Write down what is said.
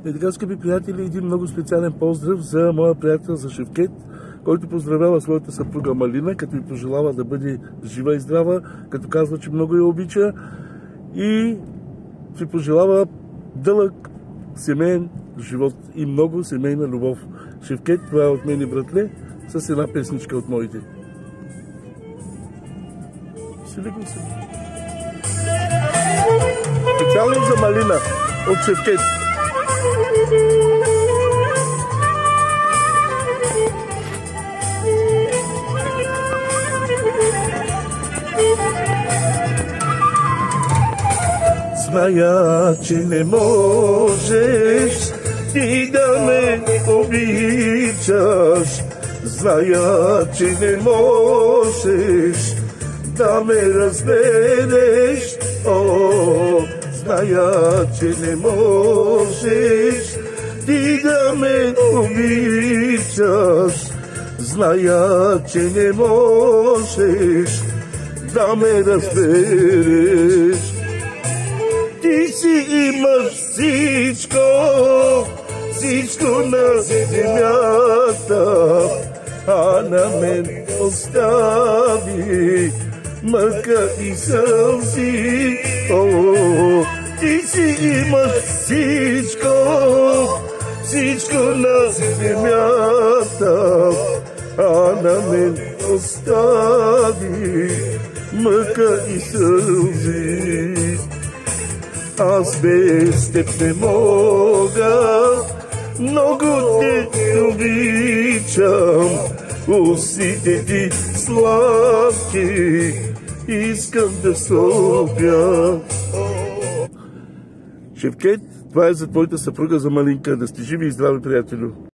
И така, скъпи приятели, един много специален поздрав за моя приятел, за Шевкет, който поздравява своята съпруга Малина, като й пожелава да бъде жива и здрава, като казва, че много я обича и ти пожелава дълъг семейен живот и много семейна любов. Шевкет, това е от мен и братле, с една песничка от моите. Специално за Малина от Шевкет. Зная, че не можеш ти да ме обичаш. Зная, че не можеш да ме разбереш. О, зная, че не можеш ти да ме обичаш. Зная, че не можеш да ме разбереш. Ти си имаш всичко, всичко на земята, а на мен остави мъка и сълзи. О, ти си имаш всичко, всичко на земята, а на мен остави мъка и сълзи. Аз без теб не мога, много те обичам, устите ти сладки, искам да сопя. Шевкет, това е за твоята съпруга, за Малинка. Да сте живи и здрави, приятелю!